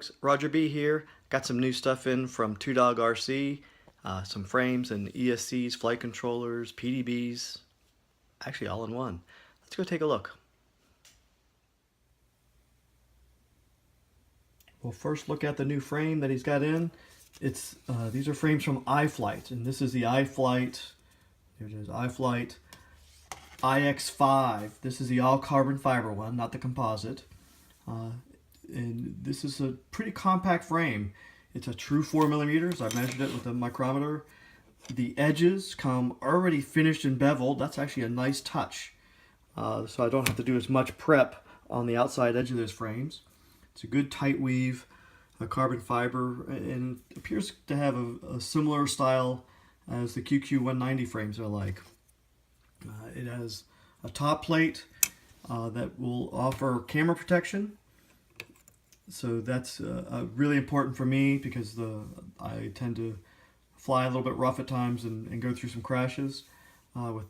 folks, Roger B here. Got some new stuff in from Two Dog RC, some frames and ESCs, flight controllers, PDBs, actually all in one. Let's go take a look. We'll first look at the new frame that he's got in. These are frames from iFlight, and this is the iFlight, here it is, iFlight iX5. This is the all carbon fiber one, not the composite. And this is a pretty compact frame. It's a true 4 millimeters. I measured it with a micrometer. The edges come already finished and beveled. That's actually a nice touch. So I don't have to do as much prep on the outside edge of those frames. It's a good tight weave, a carbon fiber, and it appears to have a similar style as the QQ190 frames are like. It has a top plate that will offer camera protection. So that's really important for me because I tend to fly a little bit rough at times and go through some crashes with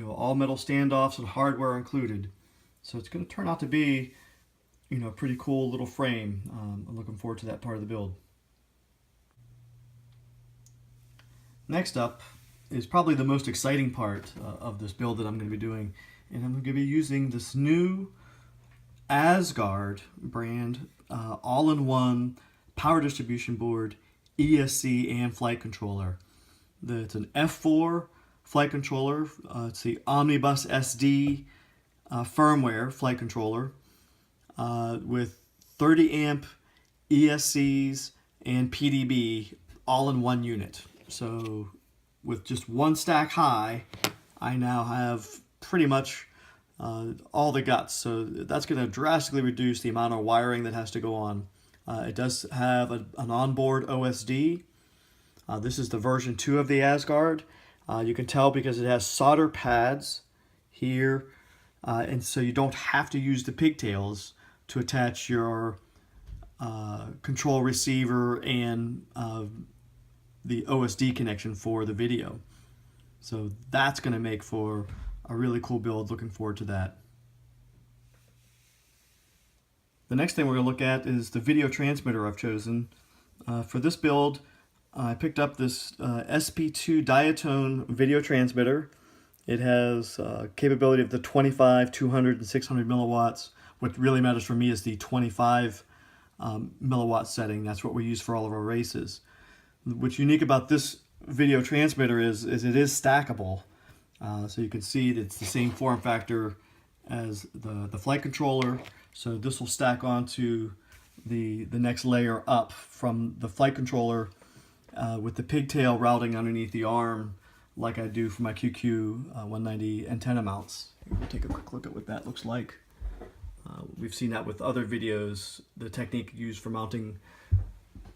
all metal standoffs and hardware included. So it's going to turn out to be a pretty cool little frame. I'm looking forward to that part of the build. Next up is probably the most exciting part of this build that I'm going to be doing, and I'm going to be using this new Asgard brand all-in-one power distribution board, ESC, and flight controller. It's an F4 flight controller. It's the Omnibus SD firmware flight controller with 30 amp ESCs and PDB all in one unit. So with just one stack high, I now have pretty much all the guts. So that's going to drastically reduce the amount of wiring that has to go on. It does have an onboard OSD. This is the version 2 of the Asgard. You can tell because it has solder pads here, and so you don't have to use the pigtails to attach your control receiver and the OSD connection for the video. So that's going to make for a really cool build. Looking forward to that. The next thing we're going to look at is the video transmitter I've chosen. For this build, I picked up this SP2 diatone video transmitter. It has capability of the 25, 200, and 600 milliwatts. What really matters for me is the 25 milliwatt setting. That's what we use for all of our races. What's unique about this video transmitter is it is stackable. So you can see that it's the same form factor as the flight controller. So this will stack onto the next layer up from the flight controller with the pigtail routing underneath the arm like I do for my QQ190 antenna mounts. We'll take a quick look at what that looks like. We've seen that with other videos, the technique used for mounting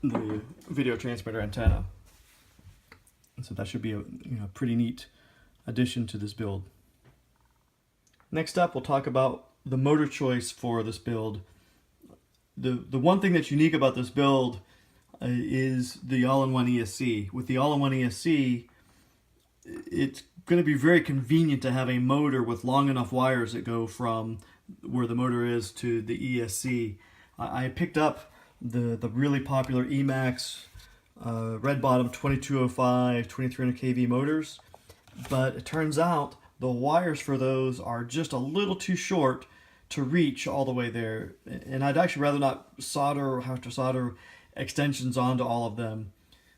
the video transmitter antenna. And so that should be a pretty neat addition to this build. Next up, we'll talk about the motor choice for this build. The one thing that's unique about this build is the all-in-one ESC. With the all-in-one ESC, it's going to be very convenient to have a motor with long enough wires that go from where the motor is to the ESC. I picked up the really popular Emax red bottom 2205, 2300 kV motors, but it turns out the wires for those are just a little too short to reach all the way there. And I'd actually rather not solder or have to solder extensions onto all of them.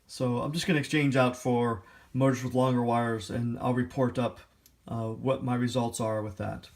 So I'm just going to exchange out for motors with longer wires, and I'll report up what my results are with that.